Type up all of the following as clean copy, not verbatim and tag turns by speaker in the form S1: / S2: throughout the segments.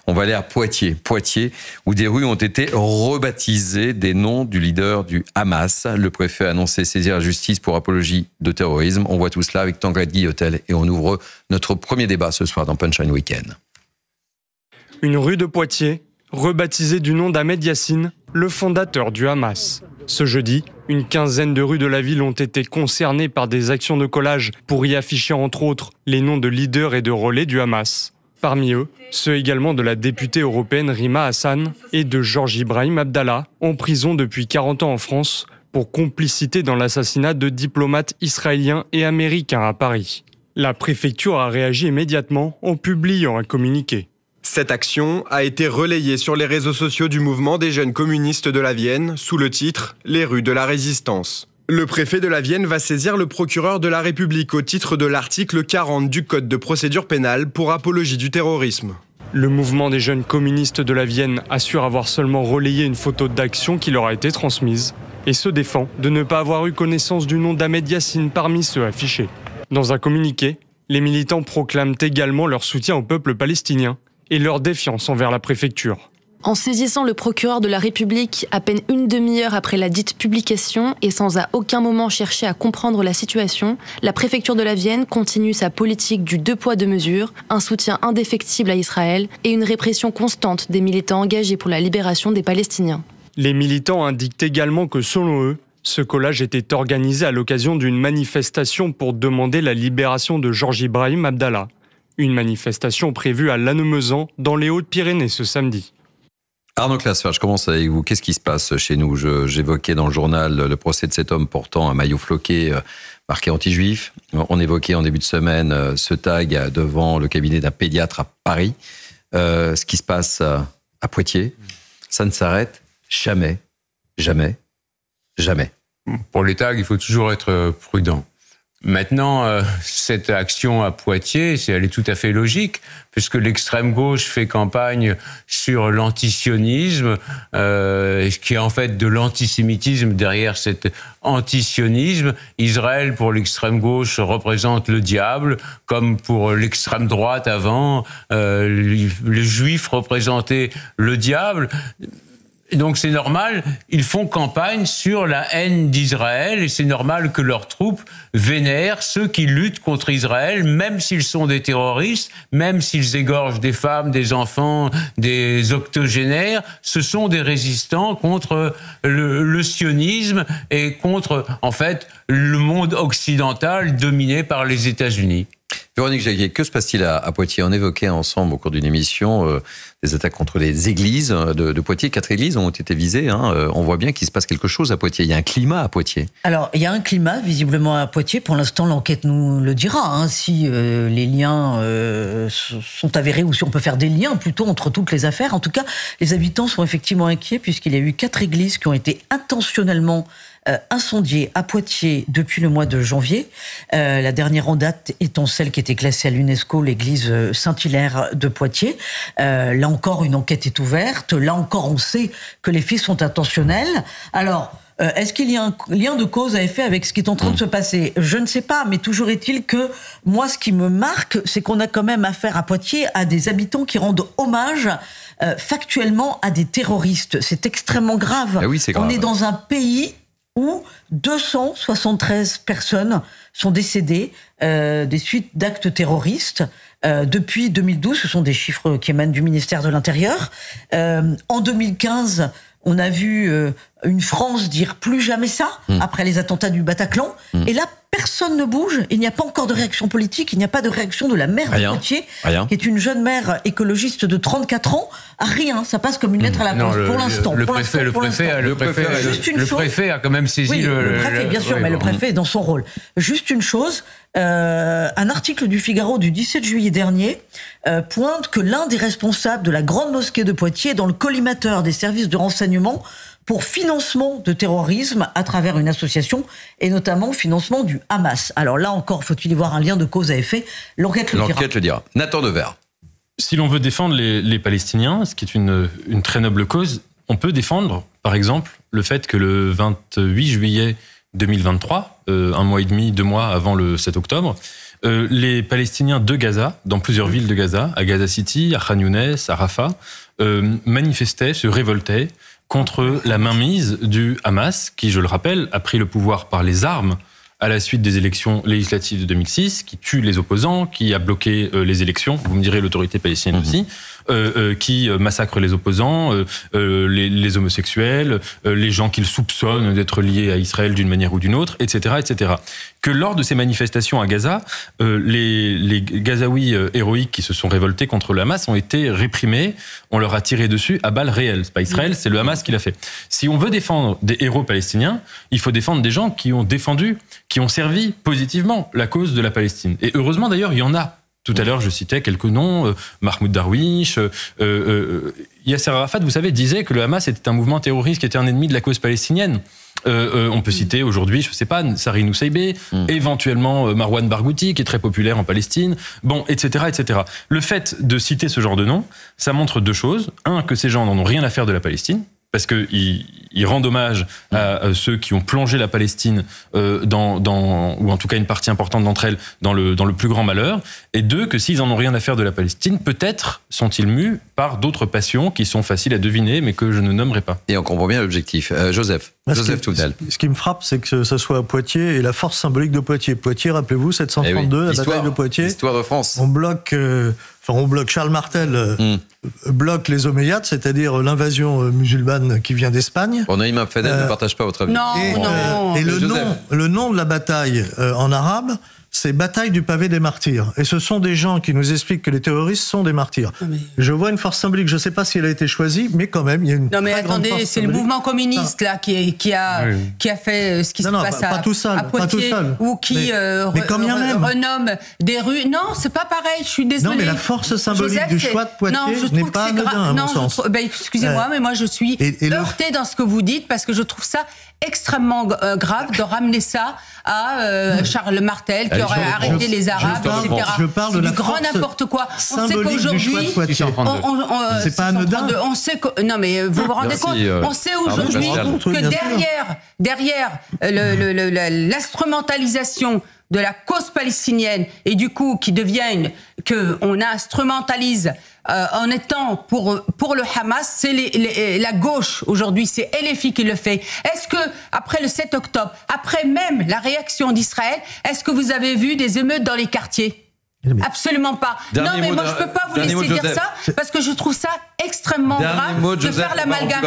S1: On va aller à Poitiers, où des rues ont été rebaptisées des noms du leader du Hamas. Le préfet a annoncé saisir la justice pour apologie de terrorisme. On voit tout cela avec Tanguy Guillotel et on ouvre notre premier débat ce soir dans Punchline Weekend.
S2: Une rue de Poitiers, rebaptisée du nom d'Ahmed Yassine, le fondateur du Hamas. Ce jeudi, une quinzaine de rues de la ville ont été concernées par des actions de collage pour y afficher entre autres les noms de leaders et de relais du Hamas. Parmi eux, ceux également de la députée européenne Rima Hassan et de Georges Ibrahim Abdallah, en prison depuis 40 ans en France pour complicité dans l'assassinat de diplomates israéliens et américains à Paris. La préfecture a réagi immédiatement en publiant un communiqué.
S3: Cette action a été relayée sur les réseaux sociaux du mouvement des jeunes communistes de la Vienne sous le titre « Les rues de la résistance ». Le préfet de la Vienne va saisir le procureur de la République au titre de l'article 40 du Code de procédure pénale pour apologie du terrorisme.
S2: Le mouvement des jeunes communistes de la Vienne assure avoir seulement relayé une photo d'action qui leur a été transmise et se défend de ne pas avoir eu connaissance du nom d'Ahmed Yassine parmi ceux affichés. Dans un communiqué, les militants proclament également leur soutien au peuple palestinien et leur défiance envers la préfecture.
S4: En saisissant le procureur de la République à peine une demi-heure après la dite publication et sans à aucun moment chercher à comprendre la situation, la préfecture de la Vienne continue sa politique du 2 poids 2 mesures, un soutien indéfectible à Israël et une répression constante des militants engagés pour la libération des Palestiniens.
S2: Les militants indiquent également que selon eux, ce collage était organisé à l'occasion d'une manifestation pour demander la libération de Georges Ibrahim Abdallah. Une manifestation prévue à Lannemezan dans les Hautes-Pyrénées ce samedi.
S1: Arnaud Clasfer, je commence avec vous. Qu'est-ce qui se passe chez nous ? J'évoquais dans le journal le procès de cet homme portant un maillot floqué marqué anti-juif. On évoquait en début de semaine ce tag devant le cabinet d'un pédiatre à Paris. Ce qui se passe à Poitiers, ça ne s'arrête jamais, jamais, jamais.
S5: Pour les tags, il faut toujours être prudent. Maintenant, cette action à Poitiers, elle est tout à fait logique, puisque l'extrême gauche fait campagne sur l'antisionisme, qui est en fait de l'antisémitisme derrière cet antisionisme. Israël, pour l'extrême gauche, représente le diable, comme pour l'extrême droite avant, les juifs représentaient le diable. Et donc c'est normal, ils font campagne sur la haine d'Israël et c'est normal que leurs troupes vénèrent ceux qui luttent contre Israël, même s'ils sont des terroristes, même s'ils égorgent des femmes, des enfants, des octogénaires. Ce sont des résistants contre le sionisme et contre, en fait, le monde occidental dominé par les États-Unis.
S1: Véronique Jacquier, que se passe-t-il à Poitiers ? On évoquait ensemble au cours d'une émission des attaques contre les églises de Poitiers. 4 églises ont été visées. On voit bien qu'il se passe quelque chose à Poitiers. Il y a un climat à Poitiers.
S6: Alors, il y a un climat visiblement à Poitiers. Pour l'instant, l'enquête nous le dira. Si les liens sont avérés ou si on peut faire des liens plutôt entre toutes les affaires. En tout cas, les habitants sont effectivement inquiets puisqu'il y a eu 4 églises qui ont été intentionnellement incendiée à Poitiers depuis le mois de janvier. La dernière en date étant celle qui était classée à l'UNESCO, l'église Saint-Hilaire de Poitiers. Là encore, une enquête est ouverte. Là encore, on sait que les faits sont intentionnels. Alors, est-ce qu'il y a un lien de cause à effet avec ce qui est en train de se passer ? Je ne sais pas, mais toujours est-il que moi, ce qui me marque, c'est qu'on a quand même affaire à Poitiers à des habitants qui rendent hommage factuellement à des terroristes. C'est extrêmement grave.
S1: Ah oui, c'est grave.
S6: On est dans un pays où 273 personnes sont décédées des suites d'actes terroristes. Depuis 2012, ce sont des chiffres qui émanent du ministère de l'Intérieur. En 2015, on a vu une France dire plus jamais ça, après les attentats du Bataclan. Et là, personne ne bouge. Il n'y a pas encore de réaction politique. Il n'y a pas de réaction de la maire de Poitiers, qui est une jeune mère écologiste de 34 ans. Rien. Ça passe comme une lettre à la poste pour l'instant.
S5: Le préfet a quand même saisi
S6: le préfet, bien sûr, mais le préfet est dans son rôle. Juste une chose, un article du Figaro du 17 juillet dernier pointe que l'un des responsables de la grande mosquée de Poitiers est dans le collimateur des services de renseignement pour financement de terrorisme à travers une association et notamment financement du Hamas. Alors là encore, faut-il y voir un lien de cause à effet ? L'enquête le dira.
S1: Nathan Devers.
S7: Si l'on veut défendre les Palestiniens, ce qui est une très noble cause, on peut défendre, par exemple, le fait que le 28 juillet 2023, un mois et demi, 2 mois avant le 7 octobre, les Palestiniens de Gaza, dans plusieurs villes de Gaza, à Gaza City, à Khan Younes, à Rafah, manifestaient, se révoltaient contre la mainmise du Hamas, qui, je le rappelle, a pris le pouvoir par les armes à la suite des élections législatives de 2006, qui tue les opposants, qui a bloqué les élections, vous me direz l'autorité palestinienne aussi, qui massacre les opposants, les homosexuels, les gens qu'ils soupçonnent d'être liés à Israël d'une manière ou d'une autre, etc., etc. Que lors de ces manifestations à Gaza, les Gazaouis héroïques qui se sont révoltés contre le Hamas ont été réprimés, on leur a tiré dessus à balles réelles. C'est pas Israël, c'est le Hamas qui l'a fait. Si on veut défendre des héros palestiniens, il faut défendre des gens qui ont défendu, qui ont servi positivement la cause de la Palestine. Et heureusement d'ailleurs, il y en a. Tout à l'heure, je citais quelques noms, Mahmoud Darwish, Yasser Arafat, vous savez, disait que le Hamas était un mouvement terroriste qui était un ennemi de la cause palestinienne. On peut citer aujourd'hui, je ne sais pas, Sarin Nusseibeh, éventuellement Marwan Barghouti, qui est très populaire en Palestine, bon, etc., etc. Le fait de citer ce genre de nom, ça montre deux choses. Un, que ces gens n'en ont rien à faire de la Palestine, parce qu'ils rendent hommage à ceux qui ont plongé la Palestine ou en tout cas une partie importante d'entre elles dans le plus grand malheur. Et deux, que s'ils en ont rien à faire de la Palestine, peut-être sont-ils mus par d'autres passions qui sont faciles à deviner, mais que je ne nommerai pas.
S1: Et on comprend bien l'objectif. Joseph Toudal.
S8: Ce qui me frappe, c'est que ce soit à Poitiers et la force symbolique de Poitiers. Poitiers, rappelez-vous, 732, la bataille de Poitiers.
S1: Histoire de France.
S8: On bloque Charles Martel, bloque les Omeyyades, c'est-à-dire l'invasion musulmane qui vient d'Espagne.
S1: Naïm Fadel ne partage pas votre avis.
S4: Non.
S8: Et le nom de la bataille en arabe, c'est bataille du pavé des martyrs. Et ce sont des gens qui nous expliquent que les terroristes sont des martyrs. Je vois une force symbolique, je ne sais pas si elle a été choisie, mais quand même, il y a une
S9: Non mais
S8: très grande
S9: attendez,
S8: force
S9: c'est le
S8: symbolique.
S9: mouvement communiste là qui a fait ce qui se passe
S8: pas tout seul,
S9: à Poitiers, ou qui
S8: mais quand bien même.
S9: renomme des rues. Non, c'est pas pareil, je suis désolée.
S8: Non, mais la force symbolique du choix de Poitiers n'est pas anodin, à mon sens.
S9: Excusez-moi, mais moi je suis heurtée dans ce que vous dites, parce que je trouve ça extrêmement grave de ramener ça à Charles Martel, qui aurait arrêté les Arabes, etc.
S8: Je parle de la
S9: grand
S8: force
S9: n'importe quoi. On sait
S8: symbolique du choix de Poitiers. C'est pas anodin.
S9: On sait que, non mais vous vous rendez compte, on sait aujourd'hui que derrière l'instrumentalisation de la cause palestinienne, et du coup qui devient qu'on instrumentalise en étant pour le Hamas, c'est la gauche aujourd'hui, c'est LFI qui le fait. Est-ce que après le 7 octobre, après même la réaction d'Israël, est-ce que vous avez vu des émeutes dans les quartiers ? Absolument pas. Non, mais moi je peux pas vous laisser dire ça, parce que je trouve ça extrêmement grave de faire l'amalgame.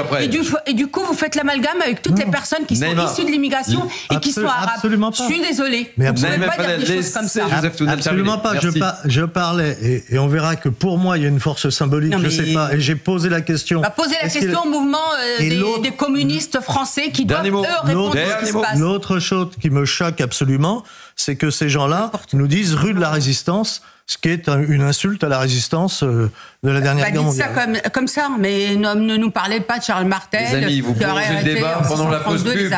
S9: Et du coup, vous faites l'amalgame avec toutes les personnes qui sont issues de l'immigration et qui sont arabes.
S8: Absolument pas.
S9: Je suis désolée.
S8: Mais
S9: vous ne pouvez pas dire des choses comme ça.
S8: Absolument pas. Je parlais, et on verra que pour moi, il y a une force symbolique, je ne sais pas, et j'ai posé la question.
S9: Posez la question au mouvement des communistes français qui doivent, eux, répondre à ce qui se passe.
S8: L'autre chose qui me choque absolument, c'est que ces gens-là nous disent rue de la Résistance, ce qui est une insulte à la résistance de la dernière guerre mondiale.
S9: Dites ça comme ça, mais ne nous parlez pas de Charles Martel.
S1: Les amis, vous prolongez le débat pendant la pause pub.